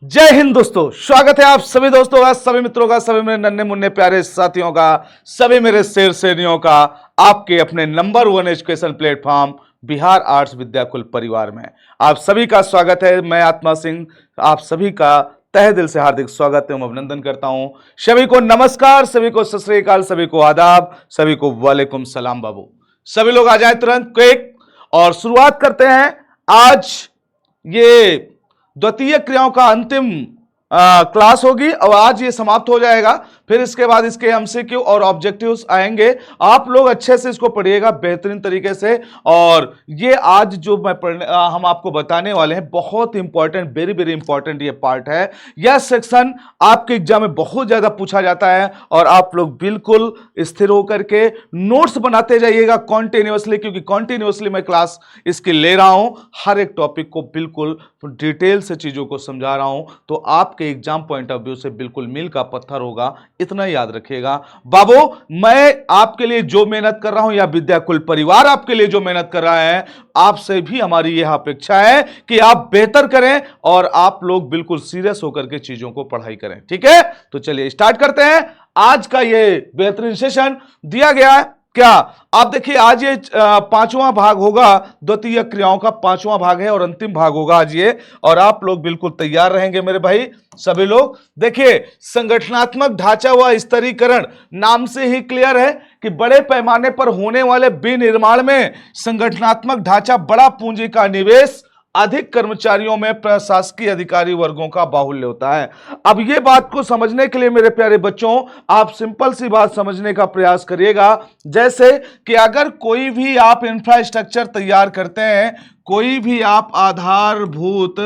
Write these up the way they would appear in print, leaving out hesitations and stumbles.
जय हिंद दोस्तों, स्वागत है आप सभी दोस्तों का, सभी मित्रों का, सभी मेरे नन्हे मुन्ने प्यारे साथियों का, सभी मेरे शेर शेरनियों का आपके अपने number 1 education platform Bihar arts Vidyakul परिवार में आप सभी का स्वागत है। मैं आत्मा सिंह आप सभी का तहे दिल से हार्दिक स्वागत एवं अभिनंदन करता हूं। सभी को नमस्कार, सभी को सत श्री अकाल, सभी को आदाब, सभी को वालेकुम सलाम बाबू। सभी लोग आ जाए तुरंत क्विक और शुरुआत करते हैं। आज ये द्वितीय क्रियाओं का अंतिम क्लास होगी और आज ये समाप्त हो जाएगा। फिर इसके बाद इसके एमसीक्यू और ऑब्जेक्टिव्स आएंगे। आप लोग अच्छे से इसको पढ़िएगा बेहतरीन तरीके से। और ये आज जो हम आपको बताने वाले हैं बहुत इंपॉर्टेंट, वेरी वेरी इंपॉर्टेंट ये पार्ट है। यह सेक्शन आपके एग्जाम में बहुत ज्यादा पूछा जाता है और आप लोग बिल्कुल स्थिर होकर के नोट्स बनाते जाइएगा कॉन्टिन्यूअसली, क्योंकि कॉन्टिन्यूअसली मैं क्लास इसकी ले रहा हूं। हर एक टॉपिक को बिल्कुल डिटेल से चीजों को समझा रहा हूं, तो आपके एग्जाम पॉइंट ऑफ व्यू से बिल्कुल मील का पत्थर होगा, इतना याद रखिएगा बाबू। मैं आपके लिए जो मेहनत कर रहा हूं या विद्याकुल परिवार आपके लिए जो मेहनत कर रहा है, आपसे भी हमारी यह अपेक्षा है कि आप बेहतर करें और आप लोग बिल्कुल सीरियस होकर के चीजों को पढ़ाई करें। ठीक है, तो चलिए स्टार्ट करते हैं। आज का ये बेहतरीन सेशन दिया गया है क्या, आप देखिए आज ये पांचवा भाग होगा, द्वितीय क्रियाओं का पांचवा भाग है और अंतिम भाग होगा आज ये। और आप लोग बिल्कुल तैयार रहेंगे मेरे भाई सभी लोग। देखिए, संगठनात्मक ढांचा व स्तरीकरण नाम से ही क्लियर है कि बड़े पैमाने पर होने वाले विनिर्माण में संगठनात्मक ढांचा, बड़ा पूंजी का निवेश, अधिक कर्मचारियों में प्रशासकीय अधिकारी वर्गों का बाहुल्य होता है। अब ये बात को समझने के लिए मेरे प्यारे बच्चों, आप सिंपल सी बात समझने का प्रयास करिएगा। जैसे कि अगर कोई भी आप इंफ्रास्ट्रक्चर तैयार करते हैं, कोई भी आप आधारभूत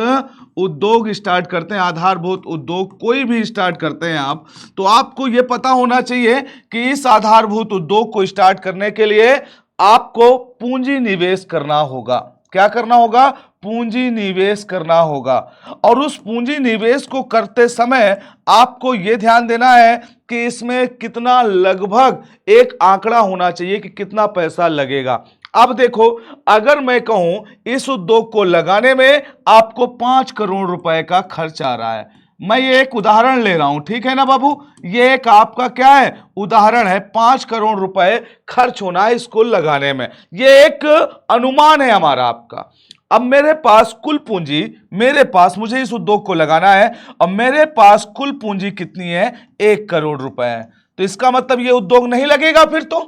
उद्योग स्टार्ट करते हैं, आधारभूत उद्योग कोई भी स्टार्ट करते हैं आप, तो आपको यह पता होना चाहिए कि इस आधारभूत उद्योग को स्टार्ट करने के लिए आपको पूंजी निवेश करना होगा। क्या करना होगा? पूंजी निवेश करना होगा। और उस पूंजी निवेश को करते समय आपको यह ध्यान देना है कि इसमें कितना, लगभग एक आंकड़ा होना चाहिए कि कितना पैसा लगेगा। अब देखो, अगर मैं कहूं इस उद्योग को लगाने में आपको 5 करोड़ रुपए का खर्च आ रहा है, मैं ये एक उदाहरण ले रहा हूं, ठीक है ना बाबू, ये एक आपका क्या है, उदाहरण है। 5 करोड़ रुपए खर्च होना है इसको लगाने में, ये एक अनुमान है हमारा आपका। अब मेरे पास कुल पूंजी, मेरे पास, मुझे इस उद्योग को लगाना है और मेरे पास कुल पूंजी कितनी है? 1 करोड़ रुपए है। तो इसका मतलब ये उद्योग नहीं लगेगा फिर तो।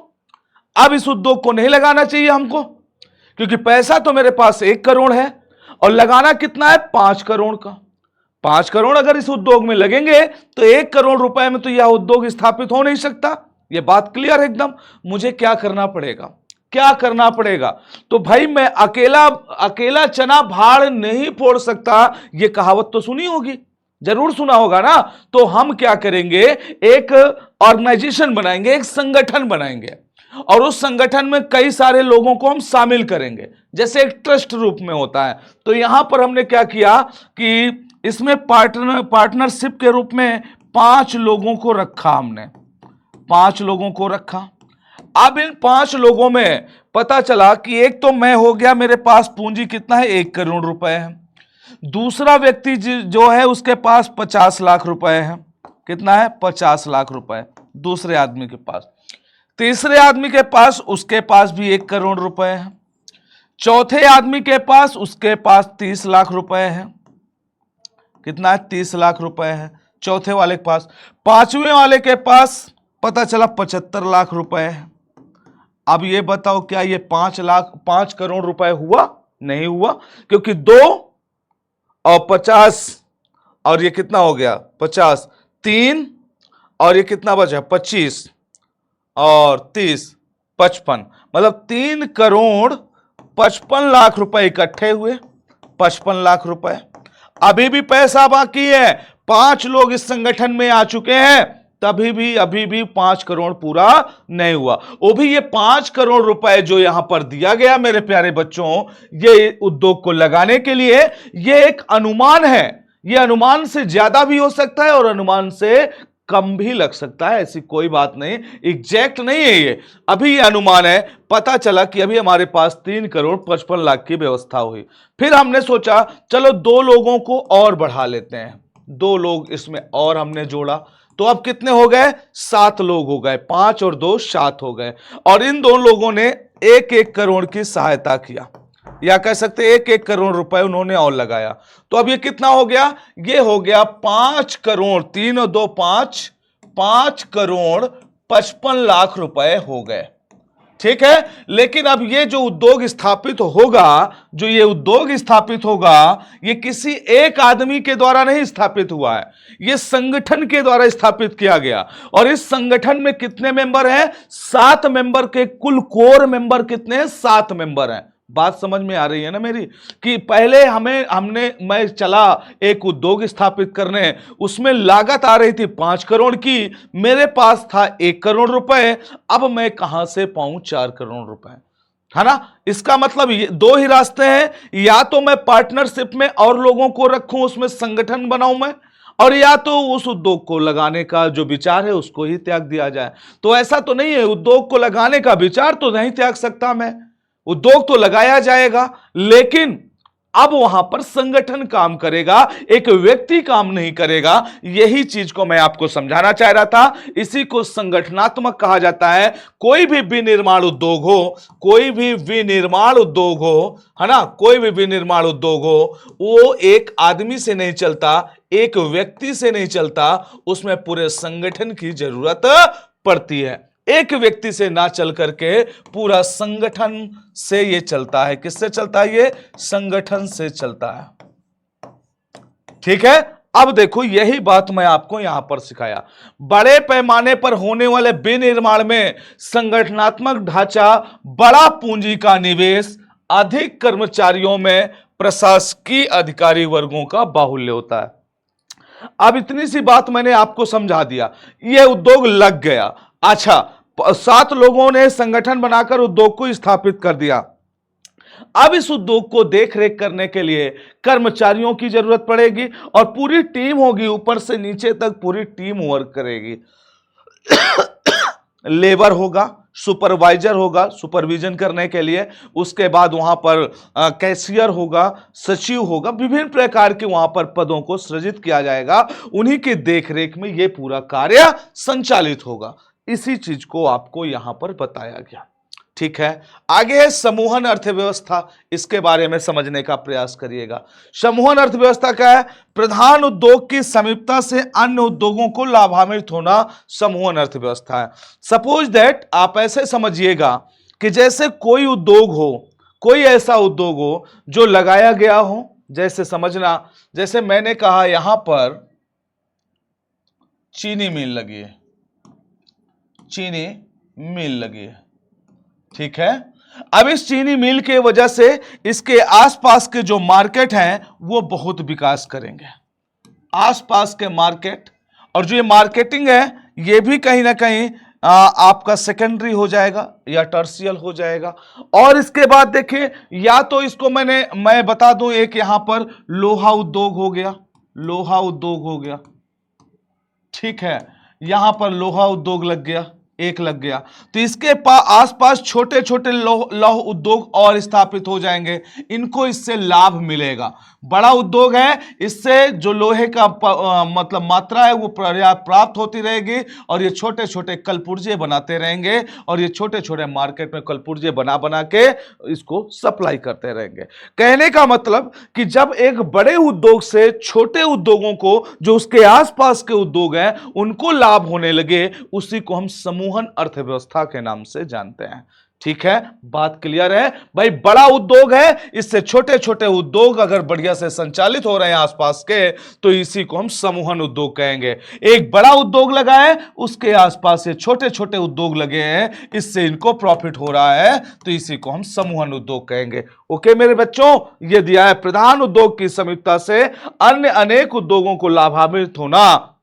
अब इस उद्योग को नहीं लगाना चाहिए हमको, क्योंकि पैसा तो मेरे पास 1 करोड़ है और लगाना कितना है? 5 करोड़ का। 5 करोड़ अगर इस उद्योग में लगेंगे तो 1 करोड़ रुपए में तो यह उद्योग स्थापित हो नहीं सकता। यह बात क्लियर है एकदम। मुझे क्या करना पड़ेगा? क्या करना पड़ेगा? तो भाई मैं अकेला चना भाड़ नहीं फोड़ सकता, यह कहावत तो सुनी होगी, जरूर सुना होगा ना। तो हम क्या करेंगे, एक ऑर्गेनाइजेशन बनाएंगे, एक संगठन बनाएंगे और उस संगठन में कई सारे लोगों को हम शामिल करेंगे, जैसे एक ट्रस्ट रूप में होता है। तो यहां पर हमने क्या किया कि इसमें पार्टनरशिप के रूप में 5 लोगों को रखा, हमने 5 लोगों को रखा। अब इन 5 लोगों में पता चला कि एक तो मैं हो गया, मेरे पास पूंजी कितना है? 1 करोड़ रुपए है। दूसरा व्यक्ति जो है उसके पास 50 लाख रुपए है। कितना है? 50 लाख रुपए दूसरे आदमी के पास। तीसरे आदमी के पास, उसके पास भी 1 करोड़ रुपए है। चौथे आदमी के पास, उसके पास 30 लाख रुपए है। कितना है? 30 लाख रुपए है चौथे वाले के पास। पांचवें वाले के पास पता चला 75 लाख रुपए है। अब ये बताओ, क्या ये 5 करोड़ रुपए हुआ? नहीं हुआ, क्योंकि 2 और 50 और ये कितना हो गया? 50, 3 और ये कितना बचा? 25 और 30, 55, मतलब 3 करोड़ 55 लाख रुपए इकट्ठे हुए। 55 लाख रुपए। अभी भी पैसा बाकी है। 5 लोग इस संगठन में आ चुके हैं, तभी भी अभी भी 5 करोड़ पूरा नहीं हुआ। वो भी ये 5 करोड़ रुपए जो यहां पर दिया गया मेरे प्यारे बच्चों, ये उद्योग को लगाने के लिए, ये एक अनुमान है। ये अनुमान से ज्यादा भी हो सकता है और अनुमान से कम भी लग सकता है, ऐसी कोई बात नहीं, एग्जैक्ट नहीं है ये। अभी ये अनुमान है। पता चला कि अभी हमारे पास 3 करोड़ 55 लाख की व्यवस्था हुई। फिर हमने सोचा चलो 2 लोगों को और बढ़ा लेते हैं। 2 लोग इसमें और हमने जोड़ा, तो अब कितने हो गए? 7 लोग हो गए। 5 और 2 7 हो गए। और इन 2 लोगों ने 1-1 करोड़ की सहायता किया, या कह सकते 1-1 करोड़ रुपए उन्होंने और लगाया। तो अब ये कितना हो गया? ये हो गया 5 करोड़, 3 और 2 5, 5 करोड़ 55 लाख रुपए हो गए। ठीक है। लेकिन अब ये जो उद्योग स्थापित होगा, जो ये उद्योग स्थापित होगा, ये किसी एक आदमी के द्वारा नहीं स्थापित हुआ है, ये संगठन के द्वारा स्थापित किया गया। और इस संगठन में कितने मेंबर हैं? 7 मेंबर के कुल कोर मेंबर कितने हैं? 7 मेंबर हैं। बात समझ में आ रही है ना मेरी? कि पहले मैं चला एक उद्योग स्थापित करने, उसमें लागत आ रही थी 5 करोड़ की, मेरे पास था 1 करोड़ रुपए, अब मैं कहां से पाऊं 4 करोड़ रुपए? है ना? इसका मतलब ये 2 ही रास्ते हैं, या तो मैं पार्टनरशिप में और लोगों को रखूं, उसमें संगठन बनाऊं मैं, और या तो उस उद्योग को लगाने का जो विचार है उसको ही त्याग दिया जाए। तो ऐसा तो नहीं है, उद्योग को लगाने का विचार तो नहीं त्याग सकता मैं, उद्योग तो लगाया जाएगा, लेकिन अब वहां पर संगठन काम करेगा, एक व्यक्ति काम नहीं करेगा। यही चीज को मैं आपको समझाना चाह रहा था। इसी को संगठनात्मक कहा जाता है। कोई भी विनिर्माण उद्योग हो, कोई भी विनिर्माण उद्योग हो, है ना, कोई भी विनिर्माण उद्योग हो, वो एक आदमी से नहीं चलता, एक व्यक्ति से नहीं चलता, उसमें पूरे संगठन की जरूरत पड़ती है। एक व्यक्ति से ना चल करके पूरा संगठन से ये चलता है। किससे चलता है? ये संगठन से चलता है। ठीक है। अब देखो, यही बात मैं आपको यहां पर सिखाया। बड़े पैमाने पर होने वाले विनिर्माण में संगठनात्मक ढांचा, बड़ा पूंजी का निवेश, अधिक कर्मचारियों में प्रशासकीय अधिकारी वर्गों का बाहुल्य होता है। अब इतनी सी बात मैंने आपको समझा दिया, यह उद्योग लग गया। अच्छा, 7 लोगों ने संगठन बनाकर उद्योग को स्थापित कर दिया। अब इस उद्योग को देख रेख करने के लिए कर्मचारियों की जरूरत पड़ेगी, और पूरी टीम होगी, ऊपर से नीचे तक पूरी टीम वर्क करेगी। लेबर होगा, सुपरवाइजर होगा सुपरविजन करने के लिए, उसके बाद वहां पर कैशियर होगा, सचिव होगा, विभिन्न प्रकार के वहां पर पदों को सृजित किया जाएगा। उन्हीं की देखरेख में यह पूरा कार्य संचालित होगा। इसी चीज को आपको यहां पर बताया गया। ठीक है। आगे है समूहन अर्थव्यवस्था। इसके बारे में समझने का प्रयास करिएगा। समूहन अर्थव्यवस्था क्या है? प्रधान उद्योग की समीपता से अन्य उद्योगों को लाभान्वित होना समूहन अर्थव्यवस्था है। सपोज दैट, आप ऐसे समझिएगा कि जैसे कोई उद्योग हो, कोई ऐसा उद्योग हो जो लगाया गया हो, जैसे समझना, जैसे मैंने कहा यहां पर चीनी मिल लगी है, चीनी मिल लगी है। ठीक है। अब इस चीनी मिल के वजह से इसके आसपास के जो मार्केट हैं वो बहुत विकास करेंगे। आसपास के मार्केट, और जो ये मार्केटिंग है ये भी कहीं ना कहीं आपका सेकेंडरी हो जाएगा या टर्शियल हो जाएगा। और इसके बाद देखिए, या तो इसको मैं बता दूं, एक यहां पर लोहा उद्योग हो गया, लोहा उद्योग हो गया। ठीक है। यहां पर लोहा उद्योग लग गया, एक लग गया, तो इसके आसपास छोटे छोटे लौह उद्योग और स्थापित हो जाएंगे। इनको इससे लाभ मिलेगा। बड़ा उद्योग है, इससे जो लोहे का मतलब मात्रा है वो पर्याप्त प्राप्त होती रहेगी, और ये छोटे छोटे कलपुर्जे बनाते रहेंगे, और ये छोटे छोटे मार्केट में कलपुर्जे बना बना के इसको सप्लाई करते रहेंगे। कहने का मतलब कि जब एक बड़े उद्योग से छोटे उद्योगों को, जो उसके आसपास के उद्योग हैं, उनको लाभ होने लगे, उसी को हम समूहन अर्थव्यवस्था के नाम से जानते हैं। ठीक है। बात क्लियर है भाई? बड़ा उद्योग है, इससे छोटे छोटे उद्योग अगर बढ़िया से संचालित हो रहे हैं आसपास के, तो इसी को हम समूहन उद्योग कहेंगे। एक बड़ा उद्योग लगा है, उसके आसपास से छोटे छोटे उद्योग लगे हैं, इससे इनको प्रॉफिट हो रहा है, तो इसी को हम समूहन उद्योग कहेंगे। ओके मेरे बच्चों, यह दिया है प्रधान उद्योग की समीपता से अन्य अनेक उद्योगों को लाभान्वित होना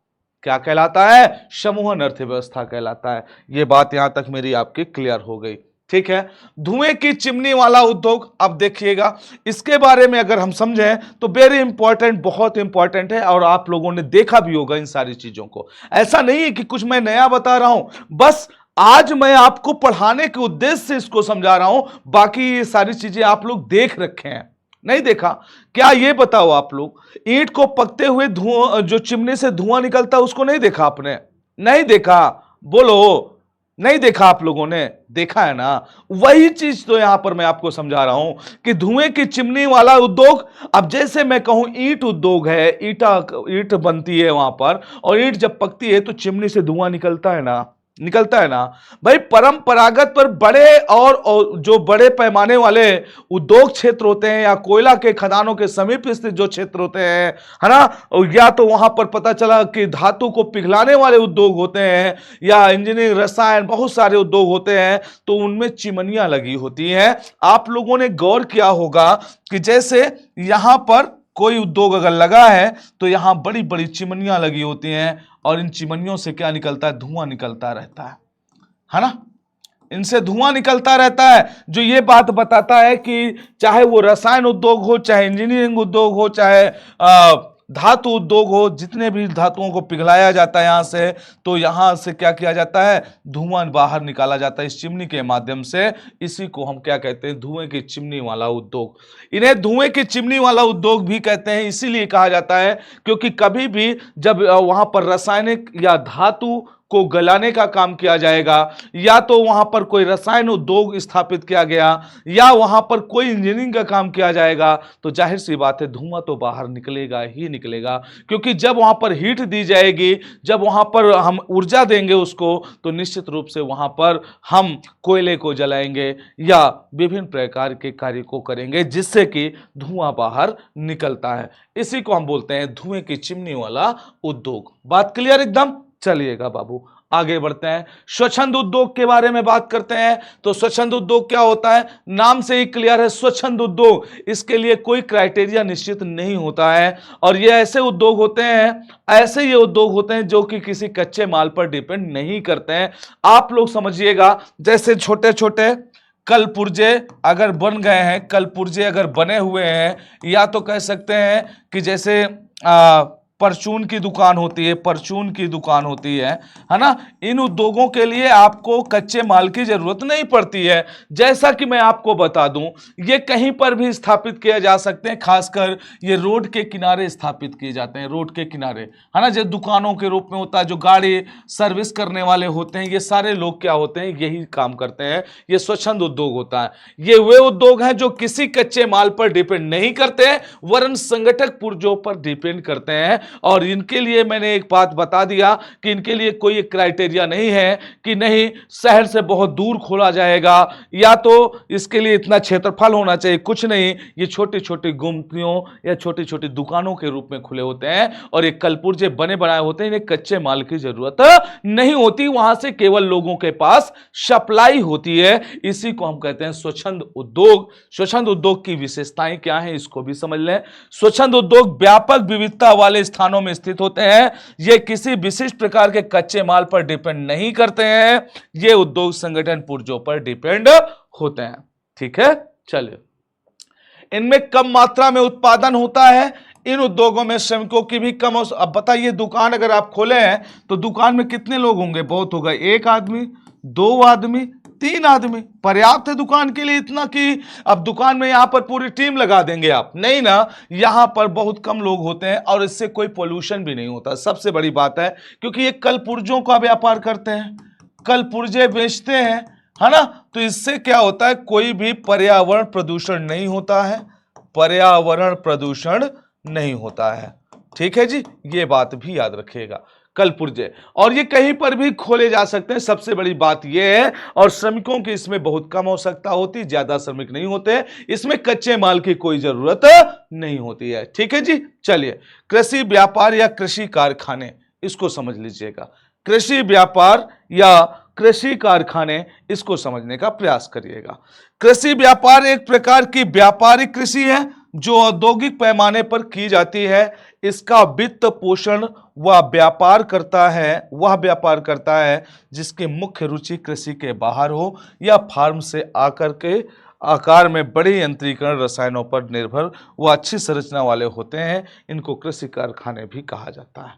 क्या कहलाता है? समूहन अर्थव्यवस्था कहलाता है। यह बात यहां तक मेरी आपकी क्लियर हो गई। ठीक है। धुएं की चिमनी वाला उद्योग, अब देखिएगा इसके बारे में अगर हम समझें तो वेरी इंपॉर्टेंट, बहुत इंपॉर्टेंट है, और आप लोगों ने देखा भी होगा इन सारी चीजों को। ऐसा नहीं है कि कुछ मैं नया बता रहा हूं, बस आज मैं आपको पढ़ाने के उद्देश्य से इसको समझा रहा हूं, बाकी ये सारी चीजें आप लोग देख रखे हैं, नहीं देखा। क्या ये बताओ आप लोग, ईंट को पकते हुए धुआं, जो चिमनी से धुआं निकलता है, उसको नहीं देखा आपने? नहीं देखा, बोलो। नहीं देखा आप लोगों ने? देखा है ना। वही चीज तो यहां पर मैं आपको समझा रहा हूं कि धुएं की चिमनी वाला उद्योग, अब जैसे मैं कहूं ईंट उद्योग है, ईंट बनती है वहां पर, और ईंट जब पकती है तो चिमनी से धुआं निकलता है ना, निकलता है ना। भाई परंपरागत पर बड़े और जो बड़े पैमाने वाले उद्योग क्षेत्र होते हैं, या कोयला के खदानों के समीप स्थित जो क्षेत्र होते हैं, है ना, या तो वहां पर पता चला कि धातु को पिघलाने वाले उद्योग होते हैं, या इंजीनियरिंग, रसायन, बहुत सारे उद्योग होते हैं, तो उनमें चिमनियां लगी होती हैं। आप लोगों ने गौर किया होगा कि जैसे यहां पर कोई उद्योग अगर लगा है तो यहां बड़ी बड़ी चिमनियां लगी होती हैं, और इन चिमनियों से क्या निकलता है? धुआं निकलता रहता है ना। इनसे धुआं निकलता रहता है, जो ये बात बताता है कि चाहे वो रसायन उद्योग हो, चाहे इंजीनियरिंग उद्योग हो, चाहे धातु उद्योग हो, जितने भी धातुओं को पिघलाया जाता है यहां से, तो यहां से क्या किया जाता है? धुआं बाहर निकाला जाता है इस चिमनी के माध्यम से। इसी को हम क्या कहते हैं? धुएं की चिमनी वाला उद्योग। इन्हें धुएं की चिमनी वाला उद्योग भी कहते हैं, इसीलिए कहा जाता है क्योंकि कभी भी जब वहां पर रासायनिक या धातु को गलाने का काम किया जाएगा, या तो वहां पर कोई रसायन उद्योग स्थापित किया गया, या वहां पर कोई इंजीनियरिंग का काम किया जाएगा, तो जाहिर सी बात है धुआं तो बाहर निकलेगा ही निकलेगा। क्योंकि जब वहां पर हीट दी जाएगी, जब वहां पर हम ऊर्जा देंगे उसको, तो निश्चित रूप से वहां पर हम कोयले को जलाएंगे या विभिन्न प्रकार के कार्य को करेंगे, जिससे कि धुआं बाहर निकलता है। इसी को हम बोलते हैं धुएं की चिमनी वाला उद्योग। बात क्लियर एकदम? चलिएगा बाबू, आगे बढ़ते हैं, स्वच्छंद उद्योग के बारे में बात करते हैं। तो स्वच्छंद उद्योग क्या होता है? नाम से ही क्लियर है, स्वच्छंद उद्योग। इसके लिए कोई क्राइटेरिया निश्चित नहीं होता है, और ये ऐसे उद्योग होते हैं, ऐसे ये उद्योग होते हैं जो कि किसी कच्चे माल पर डिपेंड नहीं करते हैं। आप लोग समझिएगा, जैसे छोटे छोटे कलपुर्जे अगर बन गए हैं, कलपुर्जे अगर बने हुए हैं, या तो कह सकते हैं कि जैसे परचून की दुकान होती है, परचून की दुकान होती है ना। इन उद्योगों के लिए आपको कच्चे माल की जरूरत नहीं पड़ती है। जैसा कि मैं आपको बता दूं, ये कहीं पर भी स्थापित किए जा सकते हैं, खासकर ये रोड के किनारे स्थापित किए जाते हैं, रोड के किनारे, है ना, जो दुकानों के रूप में होता है, जो गाड़ी सर्विस करने वाले होते हैं, ये सारे लोग क्या होते हैं? यही काम करते हैं। ये स्वच्छंद उद्योग होता है। ये वे उद्योग हैं जो किसी कच्चे माल पर डिपेंड नहीं करते हैं, वरन संगठक पुर्जों पर डिपेंड करते हैं। और इनके लिए मैंने एक बात बता दिया कि इनके लिए कोई क्राइटेरिया नहीं है कि नहीं शहर से बहुत दूर खोला जाएगा, या तो इसके लिए इतना क्षेत्रफल होना चाहिए, कुछ नहीं। ये छोटी छोटी गुमटियों या छोटी छोटी दुकानों के रूप में खुले होते हैं, और ये कलपुर्जे बने बनाए होते हैं। इन्हें कच्चे माल की जरूरत नहीं होती, वहां से केवल लोगों के पास सप्लाई होती है। इसी को हम कहते हैं स्वच्छंद उद्योग। स्वच्छंद उद्योग की विशेषताएं क्या हैं, इसको भी समझ लें। स्वच्छंद उद्योग व्यापक विविधता वाले स्थानों में स्थित होते हैं। ये किसी विशिष्ट प्रकार के कच्चे माल पर डिपेंड नहीं करते हैं। ये उद्योग संगठन पुर्जों पर डिपेंड होते हैं। ठीक है, चलिए। इनमें कम मात्रा में उत्पादन होता है। इन उद्योगों में श्रमिकों की भी कम। अब बताइए, दुकान अगर आप खोले हैं तो दुकान में कितने लोग होंगे? बहुत होगा, एक आदमी, दो आदमी, तीन आदमी पर्याप्त है दुकान के लिए। इतना कि अब दुकान में यहां पर पूरी टीम लगा देंगे आप? नहीं ना, यहां पर बहुत कम लोग होते हैं, और इससे कोई पोल्यूशन भी नहीं होता। सबसे बड़ी बात है, क्योंकि ये कलपुर्जों का व्यापार करते हैं, कलपुर्जे बेचते हैं, है ना। तो इससे क्या होता है? कोई भी पर्यावरण प्रदूषण नहीं होता है, पर्यावरण प्रदूषण नहीं होता है। ठीक है जी, ये बात भी याद रखिएगा, कलपुर्जे। और ये कहीं पर भी खोले जा सकते हैं, सबसे बड़ी बात ये है। और श्रमिकों की इसमें बहुत कम आवश्यकता होती, ज्यादा श्रमिक नहीं होते, इसमें कच्चे माल की कोई जरूरत नहीं होती है। ठीक है जी, चलिए। कृषि व्यापार या कृषि कारखाने, इसको समझ लीजिएगा। कृषि व्यापार या कृषि कारखाने, इसको समझने का प्रयास करिएगा। कृषि व्यापार एक प्रकार की व्यापारिक कृषि है जो औद्योगिक पैमाने पर की जाती है। इसका वित्त पोषण वह व्यापार करता है जिसकी मुख्य रुचि कृषि के बाहर हो, या फार्म से आकर के आकार में बड़े यंत्रीकरण, रसायनों पर निर्भर व अच्छी संरचना वाले होते हैं। इनको कृषि कारखाने भी कहा जाता है।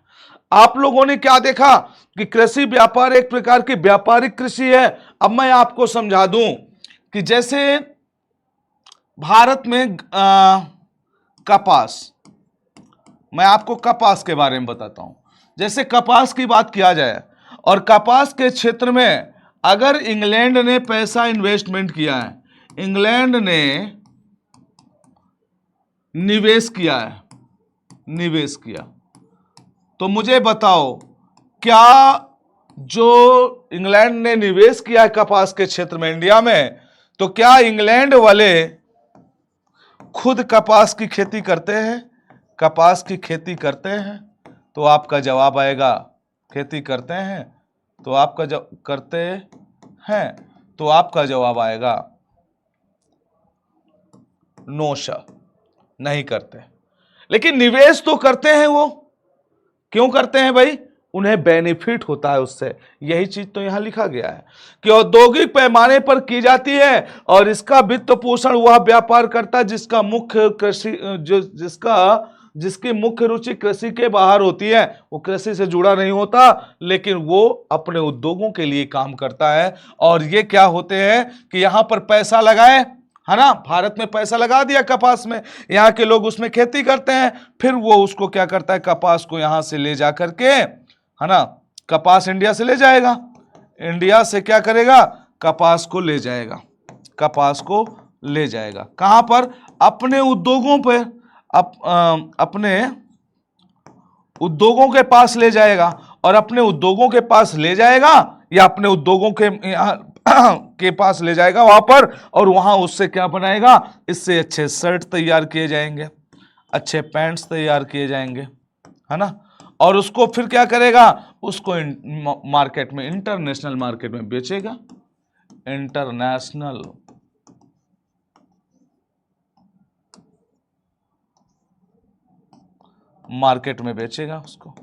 आप लोगों ने क्या देखा कि कृषि व्यापार एक प्रकार की व्यापारिक कृषि है। अब मैं आपको समझा दूं कि जैसे भारत में कपास, मैं आपको कपास के बारे में बताता हूं। जैसे कपास की बात किया जाए और कपास के क्षेत्र में अगर इंग्लैंड ने पैसा इन्वेस्टमेंट किया है, इंग्लैंड ने निवेश किया है, निवेश किया, तो मुझे बताओ क्या जो इंग्लैंड ने निवेश किया है कपास के क्षेत्र में इंडिया में, तो क्या इंग्लैंड वाले खुद कपास की खेती करते हैं? कपास की खेती करते हैं? तो आपका जवाब आएगा खेती करते हैं, तो आपका करते हैं, तो आपका जवाब आएगा नो सर, नहीं करते। लेकिन निवेश तो करते हैं। वो क्यों करते हैं भाई? उन्हें बेनिफिट होता है उससे। यही चीज तो यहां लिखा गया है कि औद्योगिक पैमाने पर की जाती है और इसका वित्त पोषण वह व्यापार करता है जिसका मुख्य कृषि जिसकी मुख्य रुचि कृषि के बाहर होती है। वो कृषि से जुड़ा नहीं होता, लेकिन वो अपने उद्योगों के लिए काम करता है। और ये क्या होते हैं कि यहां पर पैसा लगाए, है ना, भारत में पैसा लगा दिया कपास में, यहाँ के लोग उसमें खेती करते हैं, फिर वो उसको क्या करता है, कपास को यहां से ले जा करके, है ना, कपास इंडिया से ले जाएगा, इंडिया से क्या करेगा, कपास को ले जाएगा, कपास को ले जाएगा कहां पर, अपने उद्योगों पर, अपने उद्योगों के पास ले जाएगा। और अपने उद्योगों के पास ले जाएगा या अपने उद्योगों के पास ले जाएगा वहां पर, और वहां उससे क्या बनाएगा, इससे अच्छे शर्ट तैयार किए जाएंगे, अच्छे पैंट्स तैयार किए जाएंगे, है ना, और उसको फिर क्या करेगा, उसको मार्केट में, इंटरनेशनल मार्केट में बेचेगा, इंटरनेशनल मार्केट में बेचेगा उसको,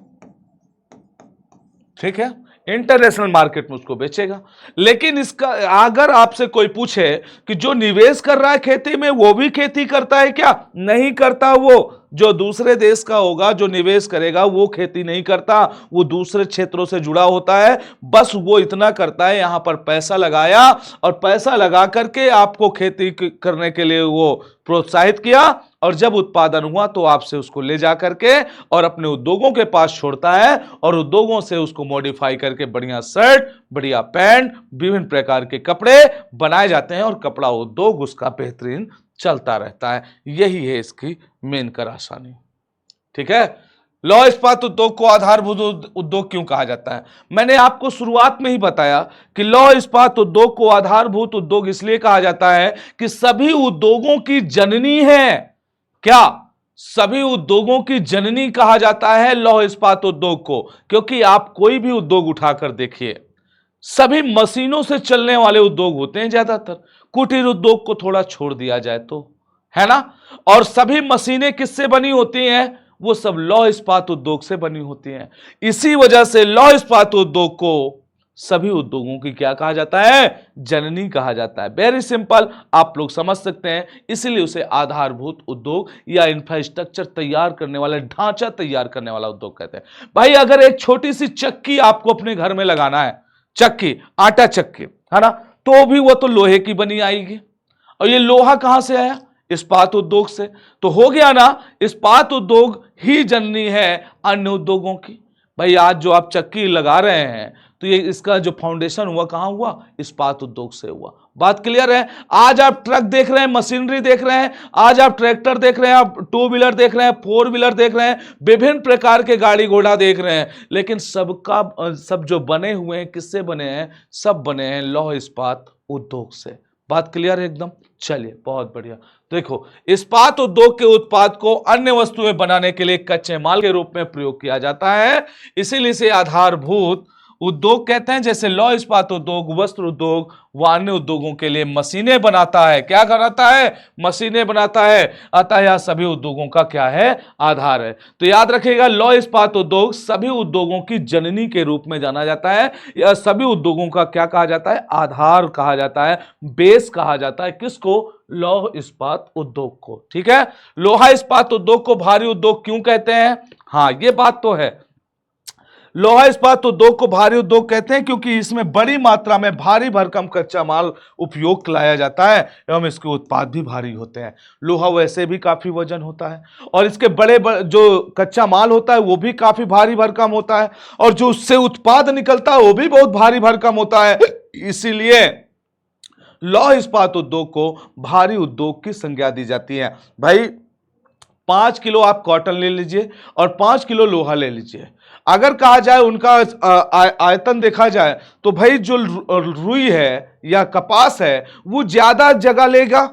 ठीक है, इंटरनेशनल मार्केट में उसको बेचेगा। लेकिन इसका अगर आपसे कोई पूछे कि जो निवेश कर रहा है खेती में वो भी खेती करता है क्या, नहीं करता। वो जो दूसरे देश का होगा जो निवेश करेगा वो खेती नहीं करता, वो दूसरे क्षेत्रों से जुड़ा होता है। बस वो इतना करता है, यहां पर पैसा लगाया और पैसा लगा करके आपको खेती करने के लिए वो प्रोत्साहित किया, और जब उत्पादन हुआ तो आपसे उसको ले जा करके और अपने उद्योगों के पास छोड़ता है, और उद्योगों से उसको मॉडिफाई करके बढ़िया शर्ट, बढ़िया पैंट, विभिन्न प्रकार के कपड़े बनाए जाते हैं, और कपड़ा उद्योग उसका बेहतरीन चलता रहता है। यही है इसकी मेन करासानी, ठीक है। लौह इस्पात उद्योग को आधारभूत उद्योग क्यों कहा जाता है? मैंने आपको शुरुआत में ही बताया कि लौह इस्पात उद्योग को आधारभूत उद्योग इसलिए कहा जाता है कि सभी उद्योगों की जननी है। क्या सभी उद्योगों की जननी कहा जाता है लौह इस्पात उद्योग को? क्योंकि आप कोई भी उद्योग उठाकर देखिए, सभी मशीनों से चलने वाले उद्योग होते हैं ज्यादातर, कुटीर उद्योग को थोड़ा छोड़ दिया जाए तो, है ना। और सभी मशीनें किससे बनी होती हैं? वो सब लौह इस्पात उद्योग से बनी होती हैं। इसी वजह से लौह इस्पात उद्योग को सभी उद्योगों की क्या कहा जाता है? जननी कहा जाता है। वेरी सिंपल, आप लोग समझ सकते हैं, इसीलिए उसे आधारभूत उद्योग या इंफ्रास्ट्रक्चर तैयार करने वाला, ढांचा तैयार करने वाला उद्योग कहते हैं। भाई अगर एक छोटी सी चक्की आपको अपने घर में लगाना है, चक्की, आटा चक्की, है ना, तो भी वो तो लोहे की बनी आएगी। और ये लोहा कहां से आया? इस्पात उद्योग से। तो हो गया ना, इस्पात उद्योग ही जननी है अन्य उद्योगों की। भाई आज जो आप चक्की लगा रहे हैं, तो ये इसका जो फाउंडेशन हुआ कहां हुआ? इस्पात उद्योग से हुआ। बात क्लियर है? आज आप ट्रक देख रहे हैं, मशीनरी देख रहे हैं, आज आप ट्रैक्टर देख रहे हैं, आप टू व्हीलर देख रहे हैं, फोर व्हीलर देख रहे हैं, विभिन्न प्रकार के गाड़ी घोड़ा देख रहे हैं, लेकिन सब जो बने हुए हैं किससे बने हैं? सब बने हैं लौह इस्पात उद्योग से। बात क्लियर है एकदम? चलिए बहुत बढ़िया। देखो, इस्पात उद्योग के उत्पाद को अन्य वस्तुएं बनाने के लिए कच्चे माल के रूप में प्रयोग किया जाता है, इसीलिए इसे आधारभूत उद्योग कहते हैं। जैसे लौह इस्पात उद्योग वस्त्र उद्योग व अन्य उद्योगों के लिए मशीनें बनाता है। क्या कराता है? मशीनें बनाता है। अतः यह सभी उद्योगों का क्या है? आधार है। तो याद रखिएगा, लौह इस्पात उद्योग सभी उद्योगों की जननी के रूप में जाना जाता है। यह सभी उद्योगों का क्या कहा जाता है? आधार कहा जाता है, बेस कहा जाता है। किसको? लौह इस्पात उद्योग को। ठीक है। लोहा इस्पात उद्योग को भारी उद्योग क्यों कहते हैं? हाँ, यह बात तो है। लोहा इस्पात उद्योग को भारी उद्योग कहते हैं क्योंकि इसमें बड़ी मात्रा में भारी भरकम कच्चा माल उपयोग लाया जाता है एवं इसके उत्पाद भी भारी होते हैं। लोहा वैसे भी काफी वजन होता है और इसके जो कच्चा माल होता है वो भी काफी भारी भरकम होता है और जो उससे उत्पाद निकलता है वो भी बहुत भारी भरकम होता है। इसीलिए लौह इस्पात उद्योग को भारी उद्योग की संज्ञा दी जाती है। भाई 5 किलो आप कॉटन ले लीजिए और 5 किलो लोहा ले लीजिए, अगर कहा जाए उनका आयतन देखा जाए तो भाई जो रुई है या कपास है वो ज्यादा जगह लेगा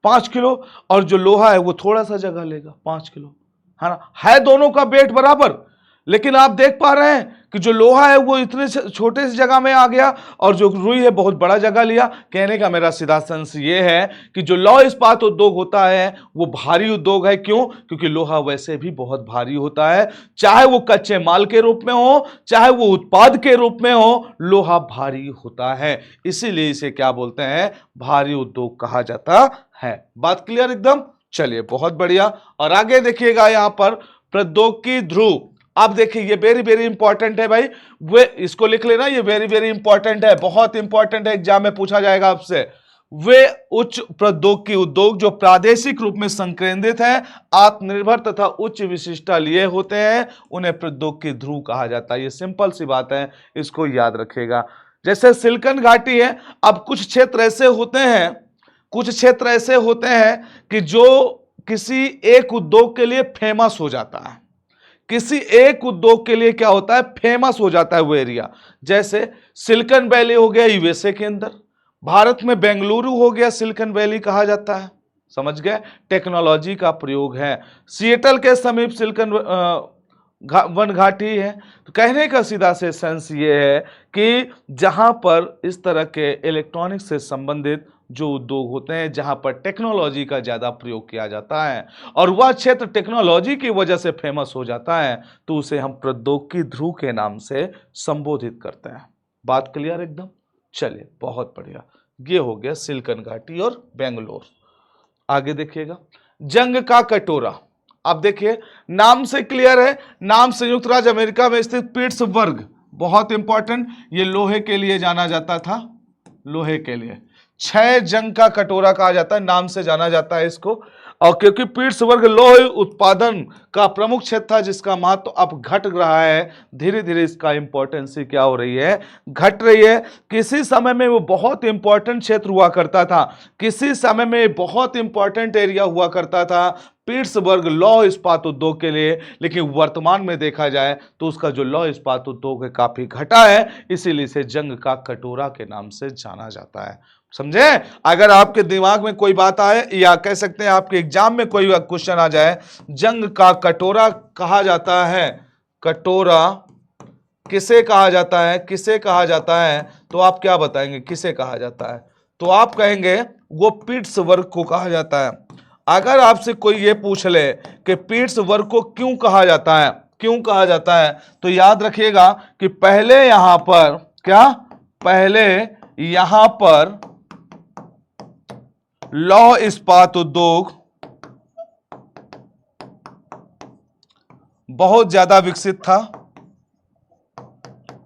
5 किलो, और जो लोहा है वो थोड़ा सा जगह लेगा 5 किलो, है ना, है दोनों का वेट बराबर। लेकिन आप देख पा रहे हैं कि जो लोहा है वो इतने छोटे से जगह में आ गया और जो रुई है बहुत बड़ा जगह लिया। कहने का मेरा सीधा सेंस ये है कि जो लौह इस्पात उद्योग होता है वो भारी उद्योग है। क्यों? क्योंकि लोहा वैसे भी बहुत भारी होता है, चाहे वो कच्चे माल के रूप में हो चाहे वो उत्पाद के रूप में हो, लोहा भारी होता है। इसीलिए इसे क्या बोलते हैं? भारी उद्योग कहा जाता है। बात क्लियर एकदम? चलिए बहुत बढ़िया। और आगे देखिएगा यहां पर प्रौद्योगिकी ध्रुव। आप देखिए ये वेरी वेरी इंपॉर्टेंट है भाई, वे इसको लिख लेना, ये वेरी वेरी इंपॉर्टेंट है, बहुत इंपॉर्टेंट है, एग्जाम में पूछा जाएगा आपसे। वे उच्च प्रौद्योगिकी उद्योग जो प्रादेशिक रूप में संकेंद्रित है, आत्मनिर्भर तथा उच्च विशिष्टता लिए होते हैं, उन्हें प्रौद्योगिकी ध्रुव कहा जाता है। ये सिंपल सी बात है, इसको याद रखिएगा। जैसे सिलिकॉन घाटी है, अब कुछ क्षेत्र ऐसे होते हैं, कुछ क्षेत्र ऐसे होते हैं कि जो किसी एक उद्योग के लिए फेमस हो जाता है, किसी एक उद्योग के लिए क्या होता है? फेमस हो जाता है वो एरिया। जैसे सिलिकॉन वैली हो गया यूएसए के अंदर, भारत में बेंगलुरु हो गया सिलिकॉन वैली कहा जाता है। समझ गए? टेक्नोलॉजी का प्रयोग है। सिएटल के समीप सिलिकॉन वन घाटी है। तो कहने का सीधा से सेंस ये है कि जहां पर इस तरह के इलेक्ट्रॉनिक्स से संबंधित जो उद्योग होते हैं, जहां पर टेक्नोलॉजी का ज्यादा प्रयोग किया जाता है और वह क्षेत्र टेक्नोलॉजी की वजह से फेमस हो जाता है, तो उसे हम प्रौद्योगिकी ध्रुव के नाम से संबोधित करते हैं। बात क्लियर एकदम? चलिए बहुत बढ़िया। ये हो गया सिलिकॉन घाटी और बेंगलोर। आगे देखिएगा, जंग का कटोरा। अब देखिए नाम से क्लियर है, नाम संयुक्त राज्य अमेरिका में स्थित पिट्सबर्ग, बहुत इंपॉर्टेंट, ये लोहे के लिए जाना जाता था, लोहे के लिए। 6 जंग का कटोरा कहा जाता है, नाम से जाना जाता है इसको। और क्योंकि पिट्सबर्ग लौह उत्पादन का प्रमुख क्षेत्र था जिसका महत्व अब घट रहा है, धीरे धीरे इसका इंपॉर्टेंस क्या हो रही है? घट रही है। किसी समय में वो बहुत इंपॉर्टेंट क्षेत्र हुआ करता था, किसी समय में बहुत इंपॉर्टेंट एरिया हुआ करता था पिट्सबर्ग लौह इस्पात उद्योग के लिए, लेकिन वर्तमान में देखा जाए तो उसका जो लौह इस्पात उद्योग है काफी घटा है, इसीलिए इसे जंग का कटोरा के नाम से जाना जाता है। समझे? अगर आपके दिमाग में कोई बात आए या कह सकते हैं आपके एग्जाम में कोई क्वेश्चन आ जाए, जंग का कटोरा कहा जाता है, कटोरा किसे कहा जाता है, किसे कहा जाता है, तो आप क्या बताएंगे किसे कहा जाता है? तो आप कहेंगे वो पिट्सबर्ग को कहा जाता है। अगर आपसे कोई ये पूछ ले कि पिट्सबर्ग को क्यों कहा जाता है, क्यों कहा जाता है, तो याद रखिएगा कि पहले यहां पर क्या, पहले यहां पर लौह इस्पात उद्योग बहुत ज्यादा विकसित था,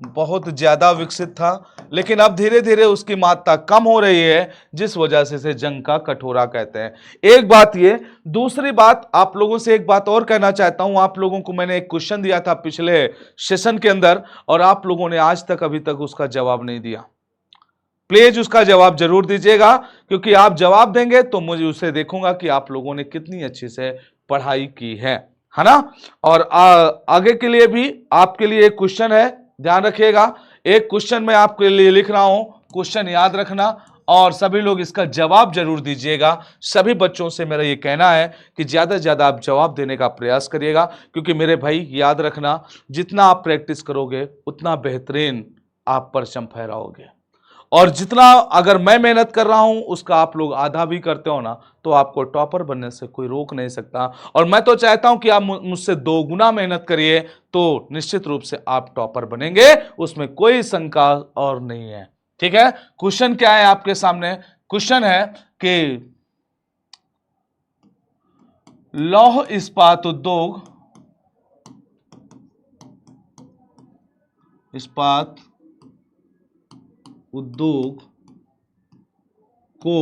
बहुत ज्यादा विकसित था, लेकिन अब धीरे धीरे उसकी मात्रा कम हो रही है, जिस वजह से इसे जंग का कटोरा कहते हैं। एक बात ये। दूसरी बात, आप लोगों से एक बात और कहना चाहता हूं। आप लोगों को मैंने एक क्वेश्चन दिया था पिछले सेशन के अंदर और आप लोगों ने आज तक अभी तक उसका जवाब नहीं दिया। प्लीज उसका जवाब जरूर दीजिएगा, क्योंकि आप जवाब देंगे तो मुझे उसे देखूंगा कि आप लोगों ने कितनी अच्छी से पढ़ाई की है ना। और आगे के लिए भी आपके लिए एक क्वेश्चन है, ध्यान रखिएगा। एक क्वेश्चन मैं आपके लिए लिख रहा हूं, क्वेश्चन याद रखना और सभी लोग इसका जवाब जरूर दीजिएगा। सभी बच्चों से मेरा ये कहना है कि ज्यादा से ज्यादा आप जवाब देने का प्रयास करिएगा, क्योंकि मेरे भाई याद रखना, जितना आप प्रैक्टिस करोगे उतना बेहतरीन आप परचम फहराओगे, और जितना अगर मैं मेहनत कर रहा हूं उसका आप लोग आधा भी करते हो ना, तो आपको टॉपर बनने से कोई रोक नहीं सकता। और मैं तो चाहता हूं कि आप मुझसे 2 गुना मेहनत करिए, तो निश्चित रूप से आप टॉपर बनेंगे, उसमें कोई शंका और नहीं है। ठीक है? क्वेश्चन क्या है आपके सामने? क्वेश्चन है कि लौह इस्पात उद्योग इस्पात उद्योग को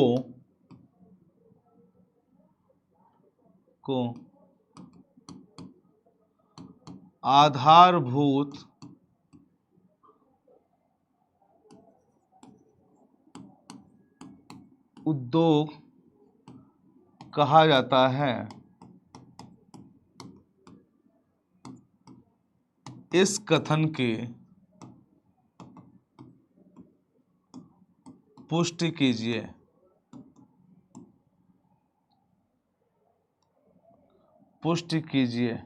आधारभूत उद्योग कहा जाता है। इस कथन की पुष्टि कीजिए। पुष्टि कीजिए।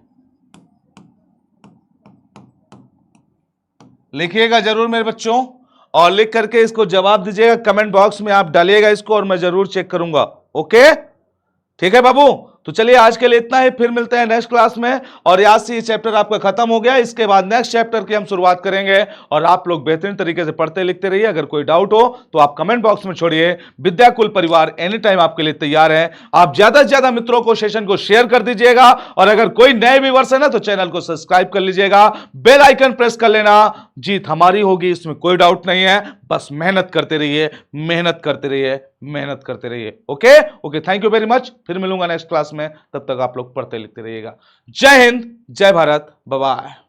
लिखिएगा जरूर मेरे बच्चों, और लिख करके इसको जवाब दीजिएगा कमेंट बॉक्स में, आप डालिएगा इसको और मैं जरूर चेक करूंगा। ओके, ठीक है बाबू। तो चलिए आज के लिए इतना ही, फिर मिलते हैं नेक्स्ट क्लास में। और आज से ये चैप्टर आपका खत्म हो गया, इसके बाद नेक्स्ट चैप्टर की हम शुरुआत करेंगे। और आप लोग बेहतरीन तरीके से पढ़ते लिखते रहिए। अगर कोई डाउट हो तो आप कमेंट बॉक्स में छोड़िए। विद्याकुल परिवार एनी टाइम आपके लिए तैयार है। आप ज्यादा से ज्यादा मित्रों को सेशन को शेयर कर दीजिएगा, और अगर कोई नए व्यूअर्स है ना तो चैनल को सब्सक्राइब कर लीजिएगा, बेल आइकन प्रेस कर लेना। जीत हमारी होगी, इसमें कोई डाउट नहीं है। बस मेहनत करते रहिए, मेहनत करते रहिए, मेहनत करते रहिए। Okay okay, thank you very much. फिर मिलूंगा नेक्स्ट क्लास में, तब तक आप लोग पढ़ते लिखते रहिएगा। जय हिंद, जय भारत, बाय बाय।